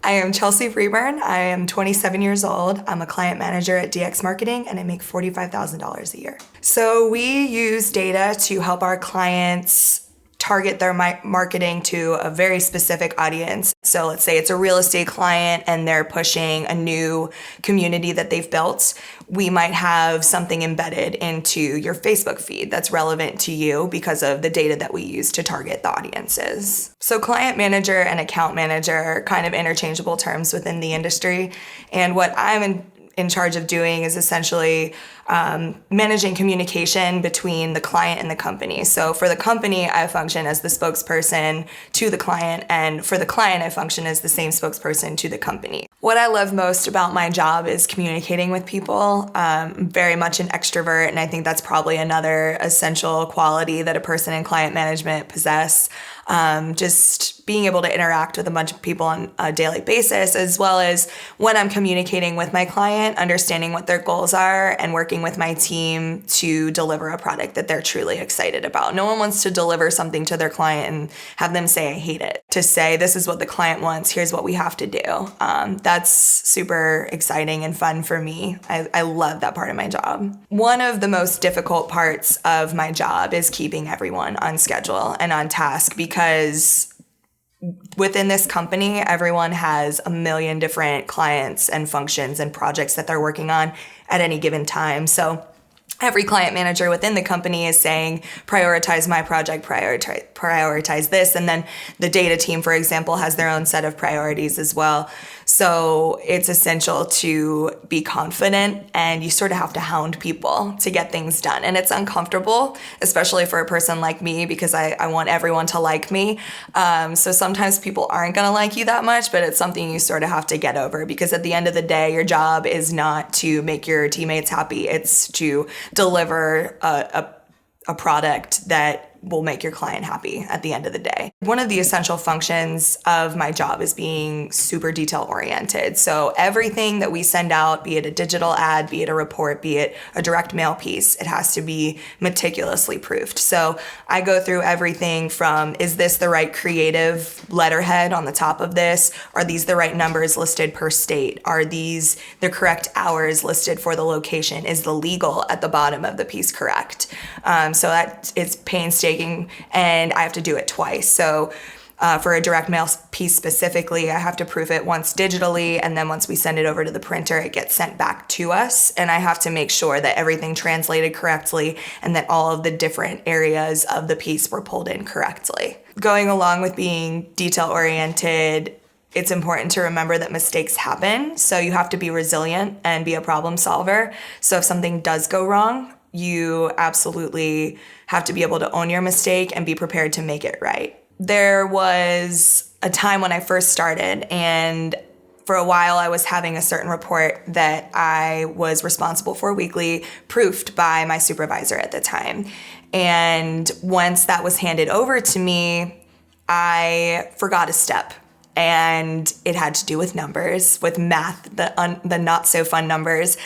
I am Chelsea Freeburn. I am 27 years old. I'm a client manager at DX Marketing and I make $45,000 a year. So we use data to help our clients target their marketing to a very specific audience. So let's say it's a real estate client and they're pushing a new community that they've built. We might have something embedded into your Facebook feed that's relevant to you because of the data that we use to target the audiences. So client manager and account manager are kind of interchangeable terms within the industry. And what I'm in charge of doing is essentially managing communication between the client and the company. So for the company, I function as the spokesperson to the client, and for the client, I function as the same spokesperson to the company. What I love most about my job is communicating with people. I'm very much an extrovert, and I think that's probably another essential quality that a person in client management possess. Just being able to interact with a bunch of people on a daily basis, as well as when I'm communicating with my client, understanding what their goals are and working with my team to deliver a product that they're truly excited about. No one wants to deliver something to their client and have them say, I hate it. To say, this is what the client wants, here's what we have to do. That's super exciting and fun for me. I love that part of my job. One of the most difficult parts of my job is keeping everyone on schedule and on task, because within this company, everyone has a million different clients and functions and projects that they're working on at any given time. So every client manager within the company is saying, prioritize my project, prioritize this. And then the data team, for example, has their own set of priorities as well. So it's essential to be confident, and you sort of have to hound people to get things done. And it's uncomfortable, especially for a person like me, because I want everyone to like me. So sometimes people aren't going to like you that much, but it's something you sort of have to get over, because at the end of the day, your job is not to make your teammates happy. It's to deliver a product that will make your client happy at the end of the day. One of the essential functions of my job is being super detail oriented. So everything that we send out, be it a digital ad, be it a report, be it a direct mail piece, it has to be meticulously proofed. So I go through everything from, is this the right creative letterhead on the top of this? Are these the right numbers listed per state? Are these the correct hours listed for the location? Is the legal at the bottom of the piece correct? So that it's painstaking, and I have to do it twice. So for a direct mail piece specifically, I have to proof it once digitally, and then once we send it over to the printer, it gets sent back to us. And I have to make sure that everything translated correctly and that all of the different areas of the piece were pulled in correctly. Going along with being detail-oriented, it's important to remember that mistakes happen. So you have to be resilient and be a problem solver. So if something does go wrong, you absolutely have to be able to own your mistake and be prepared to make it right. There was a time when I first started, and for a while I was having a certain report that I was responsible for weekly proofed by my supervisor at the time. And once that was handed over to me, I forgot a step. And it had to do with numbers, with math, the not so fun numbers.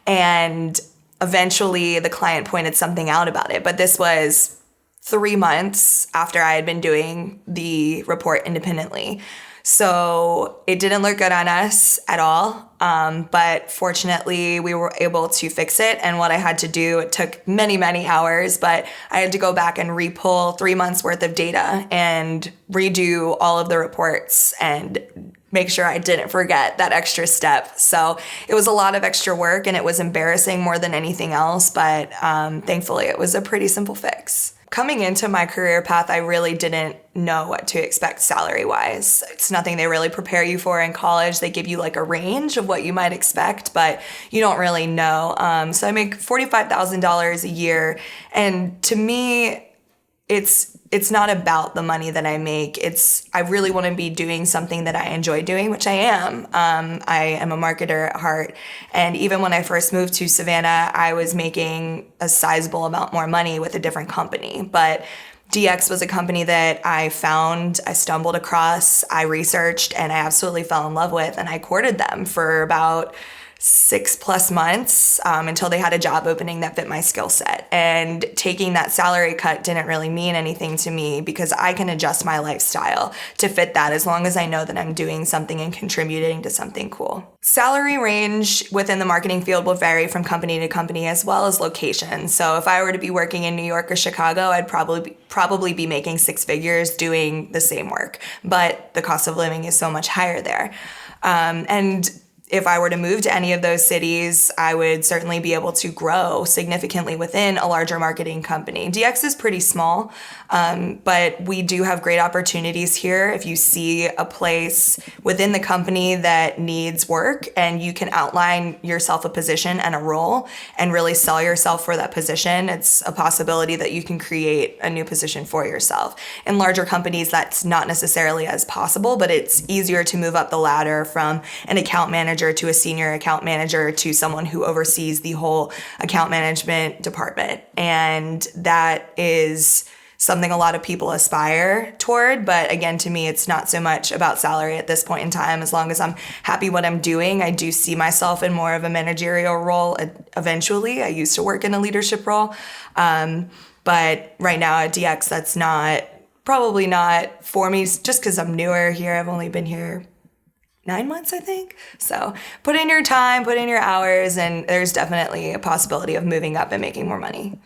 And eventually the client pointed something out about it, but this was 3 months after I had been doing the report independently. So it didn't look good on us at all. But fortunately we were able to fix it. And what I had to do, it took many, many hours, but I had to go back and re-pull 3 months worth of data and redo all of the reports and make sure I didn't forget that extra step. So it was a lot of extra work, and it was embarrassing more than anything else, but thankfully it was a pretty simple fix. Coming into my career path, I really didn't know what to expect salary-wise. It's nothing they really prepare you for in college. They give you like a range of what you might expect, but you don't really know. So I make $45,000 a year, and to me, it's not about the money that I make. I really want to be doing something that I enjoy doing, which I am. I am a marketer at heart. And even when I first moved to Savannah, I was making a sizable amount more money with a different company. But DX was a company that I found, I stumbled across, I researched, and I absolutely fell in love with. And I courted them for about 6+ months until they had a job opening that fit my skill set. And taking that salary cut didn't really mean anything to me because I can adjust my lifestyle to fit that as long as I know that I'm doing something and contributing to something cool. Salary range within the marketing field will vary from company to company as well as location. So if I were to be working in New York or Chicago, I'd probably be making 6 figures doing the same work. But the cost of living is so much higher there. And if I were to move to any of those cities, I would certainly be able to grow significantly within a larger marketing company. DX is pretty small, but we do have great opportunities here. If you see a place within the company that needs work and you can outline yourself a position and a role and really sell yourself for that position, it's a possibility that you can create a new position for yourself. In larger companies, that's not necessarily as possible, but it's easier to move up the ladder from an account manager to a senior account manager to someone who oversees the whole account management department. And that is something a lot of people aspire toward. But again, to me, it's not so much about salary at this point in time. As long as I'm happy what I'm doing, I do see myself in more of a managerial role eventually. I used to work in a leadership role. But right now at DX, that's probably not for me just because I'm newer here. I've only been here 9 months, I think. So put in your time, put in your hours, and there's definitely a possibility of moving up and making more money.